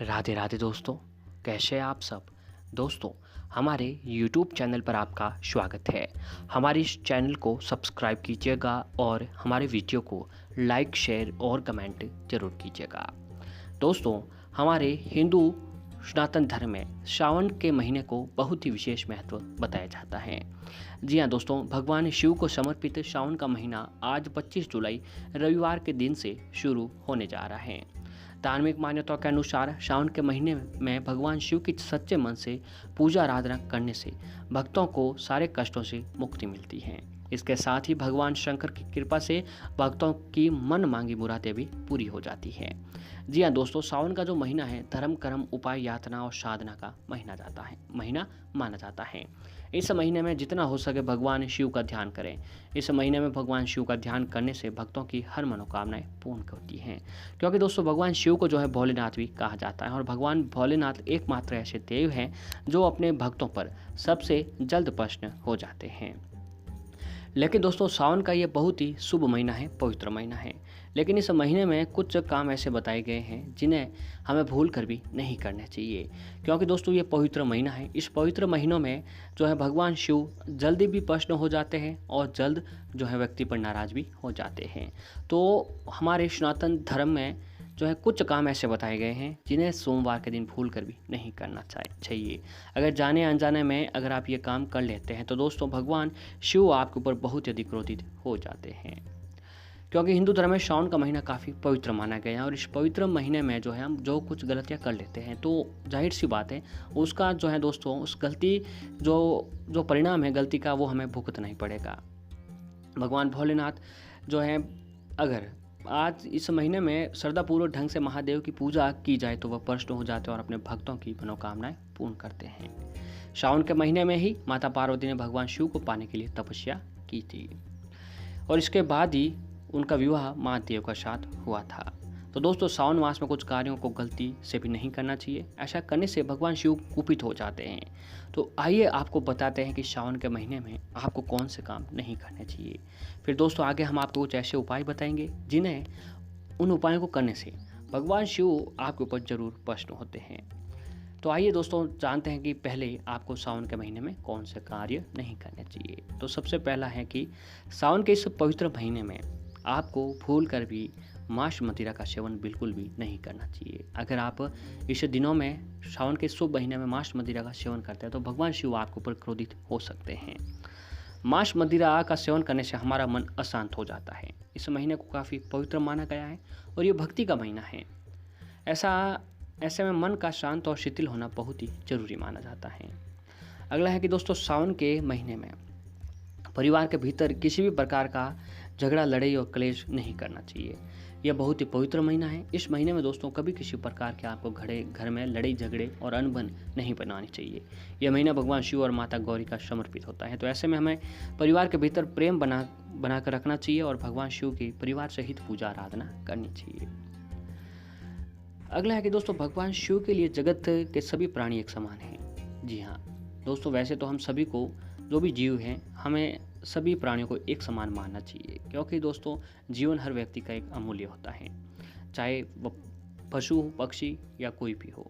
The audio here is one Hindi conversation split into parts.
राधे राधे दोस्तों, कैसे हैं आप सब। दोस्तों, हमारे YouTube चैनल पर आपका स्वागत है। हमारे इस चैनल को सब्सक्राइब कीजिएगा और हमारे वीडियो को लाइक, शेयर और कमेंट ज़रूर कीजिएगा। दोस्तों, हमारे हिंदू सनातन धर्म में श्रावण के महीने को बहुत ही विशेष महत्व बताया जाता है। जी हाँ दोस्तों, भगवान शिव को समर्पित श्रावण का महीना आज 25 जुलाई रविवार के दिन से शुरू होने जा रहा है। धार्मिक मान्यताओं के अनुसार श्रावण के महीने में भगवान शिव की सच्चे मन से पूजा आराधना करने से भक्तों को सारे कष्टों से मुक्ति मिलती है। इसके साथ ही भगवान शंकर की कृपा से भक्तों की मन मांगी मुरादें भी पूरी हो जाती है। जी हाँ दोस्तों, सावन का जो महीना है धर्म कर्म उपाय यातना और साधना का महीना माना जाता है। इस महीने में जितना हो सके भगवान शिव का ध्यान करें। इस महीने में भगवान शिव का ध्यान करने से भक्तों की हर मनोकामनाएं पूर्ण होती हैं, क्योंकि दोस्तों भगवान शिव को जो है भोलेनाथ भी कहा जाता है और भगवान भोलेनाथ एकमात्र ऐसे देव हैं जो अपने भक्तों पर सबसे जल्द प्रसन्न हो जाते हैं। लेकिन दोस्तों, सावन का ये बहुत ही शुभ महीना है, पवित्र महीना है। लेकिन इस महीने में कुछ काम ऐसे बताए गए हैं जिन्हें हमें भूल कर भी नहीं करने चाहिए, क्योंकि दोस्तों ये पवित्र महीना है। इस पवित्र महीनों में जो है भगवान शिव जल्दी भी प्रसन्न हो जाते हैं और जल्द जो है व्यक्ति पर नाराज भी हो जाते हैं। तो हमारे सनातन धर्म में जो है कुछ काम ऐसे बताए गए हैं जिन्हें सोमवार के दिन भूल कर भी नहीं करना चाहिए। अगर जाने अनजाने में अगर आप ये काम कर लेते हैं तो दोस्तों भगवान शिव आपके ऊपर बहुत ही अधिक क्रोधित हो जाते हैं, क्योंकि हिंदू धर्म में श्रावण का महीना काफ़ी पवित्र माना गया है और इस पवित्र महीने में जो है हम जो कुछ गलतियां कर लेते हैं तो जाहिर सी बात है उसका जो है दोस्तों उस गलती जो परिणाम है गलती का वो हमें भुगतना ही पड़ेगा। भगवान भोलेनाथ जो है अगर आज इस महीने में श्रद्धापूर्वक ढंग से महादेव की पूजा की जाए तो वह प्रसन्न हो जाते हैं और अपने भक्तों की मनोकामनाएं पूर्ण करते हैं। श्रावण के महीने में ही माता पार्वती ने भगवान शिव को पाने के लिए तपस्या की थी और इसके बाद ही उनका विवाह महादेव का साथ हुआ था। तो दोस्तों, सावन मास में कुछ कार्यों को गलती से भी नहीं करना चाहिए। ऐसा करने से भगवान शिव कुपित हो जाते हैं। तो आइए आपको बताते हैं कि सावन के महीने में आपको कौन से काम नहीं करने चाहिए। फिर दोस्तों आगे हम आपको कुछ ऐसे उपाय बताएंगे जिन्हें उन उपायों को करने से भगवान शिव आपके ऊपर जरूर प्रसन्न होते हैं। तो आइए दोस्तों जानते हैं कि पहले आपको सावन के महीने में कौन से कार्य नहीं करने चाहिए। तो सबसे पहला है कि सावन के इस पवित्र महीने में आपको भूल कर भी मांस मदिरा का सेवन बिल्कुल भी नहीं करना चाहिए। अगर आप इस दिनों में सावन के शुभ महीने में मांस मदिरा का सेवन करते हैं तो भगवान शिव आपके ऊपर क्रोधित हो सकते हैं। मांस मदिरा का सेवन करने से हमारा मन अशांत हो जाता है। इस महीने को काफ़ी पवित्र माना गया है और ये भक्ति का महीना है। ऐसे में मन का शांत और शिथिल होना बहुत ही जरूरी माना जाता है। अगला है कि दोस्तों सावन के महीने में परिवार के भीतर किसी भी प्रकार का झगड़ा लड़ाई और क्लेश नहीं करना चाहिए। यह बहुत ही पवित्र महीना है। इस महीने में दोस्तों कभी किसी प्रकार के आपको घर में लड़ाई झगड़े और अनबन नहीं बनानी चाहिए। यह महीना भगवान शिव और माता गौरी का समर्पित होता है। तो ऐसे में हमें परिवार के भीतर प्रेम बना कर रखना चाहिए और भगवान शिव की परिवार सहित पूजा आराधना करनी चाहिए। अगला है कि दोस्तों भगवान शिव के लिए जगत के सभी प्राणी एक समान हैं। जी हाँ दोस्तों, वैसे तो हम सभी को जो भी जीव हैं हमें सभी प्राणियों को एक समान मानना चाहिए, क्योंकि दोस्तों जीवन हर व्यक्ति का एक अमूल्य होता है, चाहे वह पशु हो, पक्षी या कोई भी हो।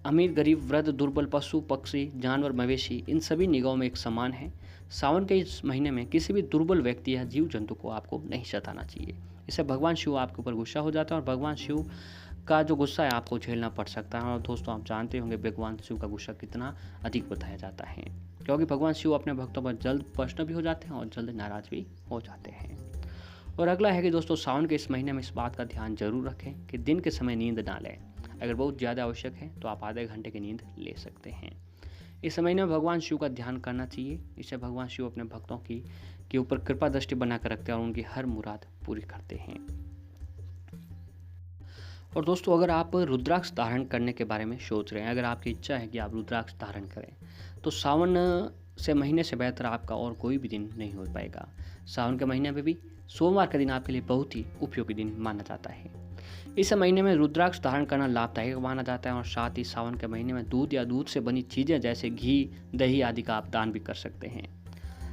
अमीर गरीब वृद्ध दुर्बल पशु पक्षी जानवर मवेशी इन सभी निगाहों में एक समान है। सावन के इस महीने में किसी भी दुर्बल व्यक्ति या जीव जंतु को आपको नहीं सताना चाहिए। इससे भगवान शिव आपके ऊपर गुस्सा हो जाता है और भगवान शिव का जो गुस्सा है आपको झेलना पड़ सकता है। और दोस्तों आप जानते होंगे भगवान शिव का गुस्सा कितना अधिक बताया जाता है, क्योंकि भगवान शिव अपने भक्तों पर जल्द प्रसन्न भी हो जाते हैं और जल्द नाराज भी हो जाते हैं। और अगला है कि दोस्तों सावन के इस महीने में इस बात का ध्यान जरूर रखें कि दिन के समय नींद ना लें। अगर बहुत ज़्यादा आवश्यक है तो आप आधे घंटे की नींद ले सकते हैं। इस महीने में भगवान शिव का ध्यान करना चाहिए। इससे भगवान शिव अपने भक्तों के ऊपर कृपा दृष्टि बनाकर रखते हैं और उनकी हर मुराद पूरी करते हैं। और दोस्तों अगर आप रुद्राक्ष धारण करने के बारे में सोच रहे हैं, अगर आपकी इच्छा है कि आप रुद्राक्ष धारण करें, तो सावन से महीने से बेहतर आपका और कोई भी दिन नहीं हो पाएगा। सावन के महीने में भी सोमवार का दिन आपके लिए बहुत ही उपयोगी दिन माना जाता है। इस महीने में रुद्राक्ष धारण करना लाभदायक माना जाता है और साथ ही सावन के महीने में दूध या दूध से बनी चीज़ें जैसे घी दही आदि का आप दान भी कर सकते हैं।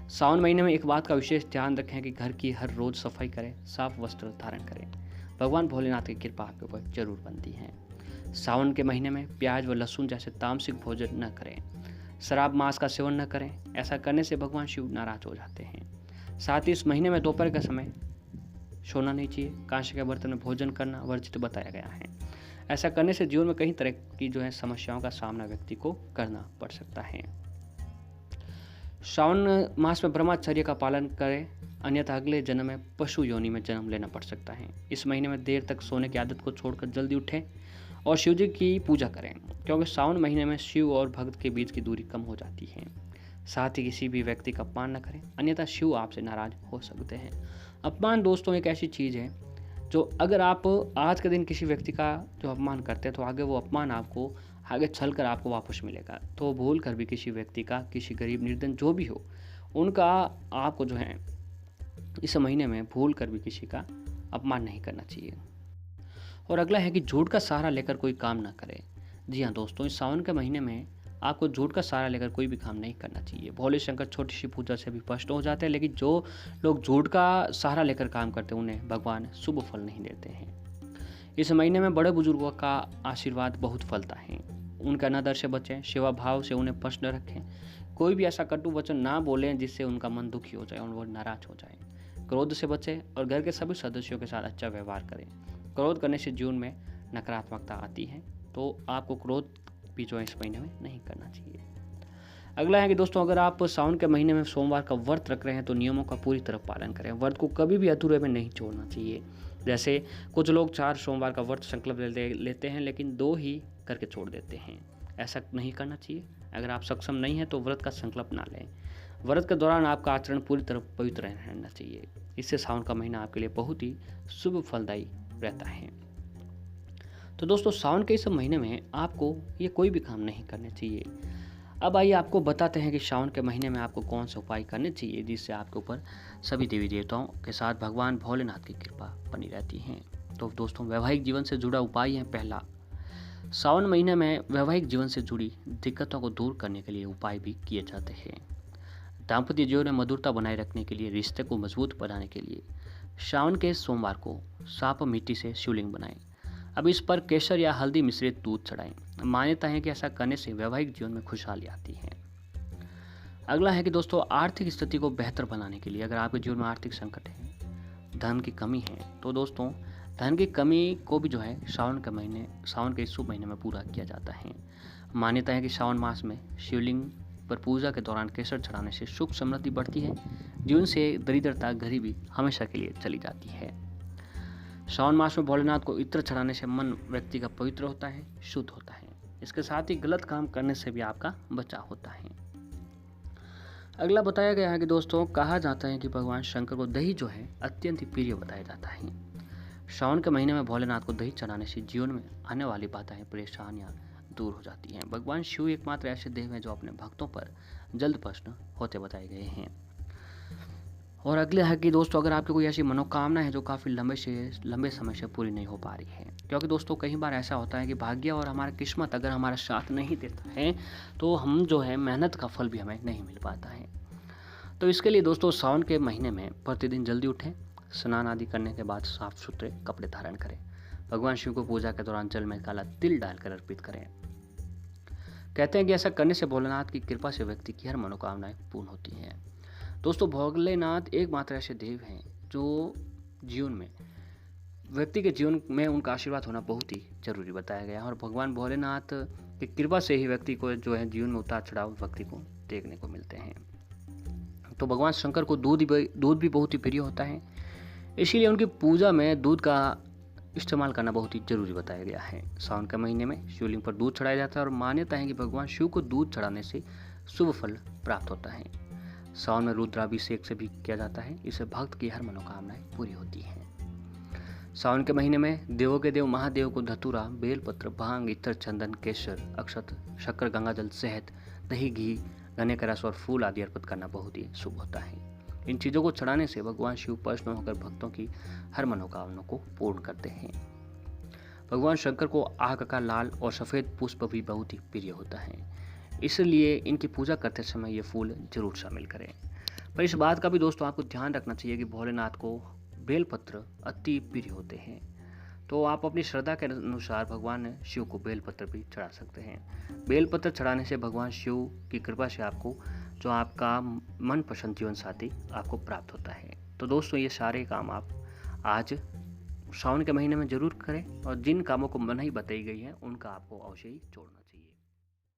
सावन महीने में एक बात का विशेष ध्यान रखें कि घर की हर रोज़ सफाई करें, साफ वस्त्र धारण करें। भगवान भोलेनाथ की कृपा आपके ऊपर जरूर बनती है। सावन के महीने में प्याज व लहसुन जैसे तामसिक भोजन न करें। शराब मांस का सेवन न करें, ऐसा करने से भगवान शिव नाराज हो जाते हैं। साथ ही इस महीने में दोपहर का समय सोना नहीं चाहिए। कांसे के बर्तन में भोजन करना वर्जित बताया गया है। ऐसा करने से जीवन में कई तरह की समस्याओं का सामना व्यक्ति को करना पड़ सकता है। श्रावण मास में ब्रह्मचर्य का पालन करें, अन्यथा अगले जन्म में पशु योनि में जन्म लेना पड़ सकता है। इस महीने में देर तक सोने की आदत को छोड़कर जल्दी उठें और शिव जी की पूजा करें, क्योंकि सावन महीने में शिव और भक्त के बीच की दूरी कम हो जाती है। साथ ही किसी भी व्यक्ति का अपमान न करें, अन्यथा शिव आपसे नाराज हो सकते हैं। अपमान दोस्तों एक ऐसी चीज़ है जो अगर आप आज के दिन किसी व्यक्ति का जो अपमान करते हैं तो आगे वो अपमान आपको आगे चल कर आपको वापस मिलेगा। तो भूल कर भी किसी व्यक्ति का, किसी गरीब निर्धन जो भी हो, उनका आपको जो है इस महीने में भूल कर भी किसी का अपमान नहीं करना चाहिए। और अगला है कि झूठ का सहारा लेकर कोई काम ना करे। जी हाँ दोस्तों, इस सावन के महीने में आपको झूठ का सहारा लेकर कोई भी काम नहीं करना चाहिए। भोले शंकर छोटी सी पूजा से भी स्पष्ट हो जाते हैं, लेकिन जो लोग झूठ का सहारा लेकर काम करते हैं उन्हें भगवान शुभ फल नहीं देते हैं। इस महीने में बड़े बुजुर्गों का आशीर्वाद बहुत फलता है। उनका अनादर से बचें, सेवा भाव से उन्हें प्रश्न रखें। कोई भी ऐसा कटु वचन ना बोलें जिससे उनका मन दुखी हो जाए और वो नाराज हो जाए। क्रोध से बचें और घर के सभी सदस्यों के साथ अच्छा व्यवहार करें। क्रोध करने से जीवन में नकारात्मकता आती है, तो आपको क्रोध भी जो है इस महीने में नहीं करना चाहिए। अगला है कि दोस्तों, अगर आप सावन के महीने में सोमवार का व्रत रख रहे हैं तो नियमों का पूरी तरह पालन करें। व्रत को कभी भी अधूरे में नहीं छोड़ना चाहिए। जैसे कुछ लोग 4 सोमवार का व्रत संकल्प लेते हैं लेकिन 2 ही करके छोड़ देते हैं। ऐसा नहीं करना चाहिए। अगर आप सक्षम नहीं हैं तो व्रत का संकल्प ना लें। व्रत के दौरान आपका आचरण पूरी तरह पवित्र रहना चाहिए। इससे सावन का महीना आपके लिए बहुत ही शुभ फलदायी रहता है। तो दोस्तों, सावन के इस महीने में आपको ये कोई भी काम नहीं करने चाहिए। अब आइए आपको बताते हैं कि सावन के महीने में आपको कौन से उपाय करने चाहिए जिससे आपके ऊपर सभी देवी देवताओं के साथ भगवान भोलेनाथ की कृपा बनी रहती है। तो दोस्तों, वैवाहिक जीवन से जुड़ा उपाय है पहला। सावन महीने में वैवाहिक जीवन से जुड़ी दिक्कतों को दूर करने के लिए उपाय भी किए जाते हैं। दाम्पत्य जीवन में मधुरता बनाए रखने के लिए, रिश्ते को मजबूत बनाने के लिए सावन के सोमवार को साफ मिट्टी से शिवलिंग बनाएं। अब इस पर केसर या हल्दी मिश्रित दूध चढ़ाएं। मान्यता है कि ऐसा करने से वैवाहिक जीवन में खुशहाली आती है। अगला है कि दोस्तों, आर्थिक स्थिति को बेहतर बनाने के लिए, अगर आपके जीवन में आर्थिक संकट है, धन की कमी है, तो दोस्तों धन की कमी को भी जो है सावन के इस शुभ महीने में पूरा किया जाता है। मान्यता है कि सावन मास में शिवलिंग पर पूजा के दौरान केसर चढ़ाने से सुख समृद्धि बढ़ती है। जीवन से दरिद्रता, गरीबी हमेशा के लिए चली जाती है। सावन मास में भोलेनाथ को इत्र चढ़ाने से मन व्यक्ति का पवित्र होता है, शुद्ध होता है। इसके साथ ही गलत काम करने से भी आपका बचाव होता है। अगला बताया गया है कि दोस्तों, कहा जाता है कि भगवान शंकर को दही जो है अत्यंत प्रिय बताया जाता है। सावन के महीने में भोलेनाथ को दही चढ़ाने से जीवन में आने वाली बाधाएं, परेशानियां दूर हो जाती हैं। भगवान शिव एकमात्र ऐसे देव हैं जो अपने भक्तों पर जल्द प्रसन्न होते बताए गए हैं। और अगले है कि दोस्तों, अगर आपकी कोई ऐसी मनोकामना है जो काफ़ी लंबे समय से पूरी नहीं हो पा रही है, क्योंकि दोस्तों कई बार ऐसा होता है कि भाग्य और हमारा किस्मत अगर हमारा साथ नहीं देता है तो हम जो है मेहनत का फल भी हमें नहीं मिल पाता है। तो इसके लिए दोस्तों, सावन के महीने में प्रतिदिन जल्दी उठें, स्नान आदि करने के बाद साफ सुथरे कपड़े धारण करें। भगवान शिव को पूजा के दौरान जल में काला तिल डालकर अर्पित करें। कहते हैं कि ऐसा करने से भोलेनाथ की कृपा से व्यक्ति की हर मनोकामनाएं पूर्ण होती हैं। दोस्तों, भोलेनाथ एकमात्र ऐसे देव हैं जो जीवन में व्यक्ति के जीवन में उनका आशीर्वाद होना बहुत ही जरूरी बताया गया है। और भगवान भोलेनाथ की कृपा से ही व्यक्ति को जो है जीवन में उतार चढ़ाव व्यक्ति को देखने को मिलते हैं। तो भगवान शंकर को दूध भी बहुत ही प्रिय होता है, इसीलिए उनकी पूजा में दूध का इस्तेमाल करना बहुत ही जरूरी बताया गया है। सावन के महीने में शिवलिंग पर दूध चढ़ाया जाता है और मान्यता है कि भगवान शिव को दूध चढ़ाने से शुभ फल प्राप्त होता है। सावन में रुद्राभिषेक से भी किया जाता है, इससे भक्त की हर मनोकामनाएं पूरी होती हैं। सावन के महीने में देवों के देव महादेव को धतूरा, बेलपत्र, भांग, इत्र, चंदन, केसर, अक्षत, शक्कर, गंगाजल, शहद, दही, घी, गन्ने का रस और फूल आदि अर्पित करना बहुत ही शुभ होता है। इन चीज़ों को चढ़ाने से भगवान शिव प्रसन्न होकर भक्तों की हर मनोकामना को पूर्ण करते हैं। भगवान शंकर को आग का लाल और सफ़ेद पुष्प भी बहुत ही प्रिय होता है, इसलिए इनकी पूजा करते समय ये फूल जरूर शामिल करें। पर इस बात का भी दोस्तों आपको ध्यान रखना चाहिए कि भोलेनाथ को बेलपत्र अति प्रिय होते हैं। तो आप अपनी श्रद्धा के अनुसार भगवान शिव को बेलपत्र भी चढ़ा सकते हैं। बेलपत्र चढ़ाने से भगवान शिव की कृपा से आपको जो आपका मनपसंद जीवन साथी आपको प्राप्त होता है। तो दोस्तों, ये सारे काम आप आज सावन के महीने में ज़रूर करें और जिन कामों को मनाही बताई गई है उनका आपको अवश्य ही छोड़ना चाहिए।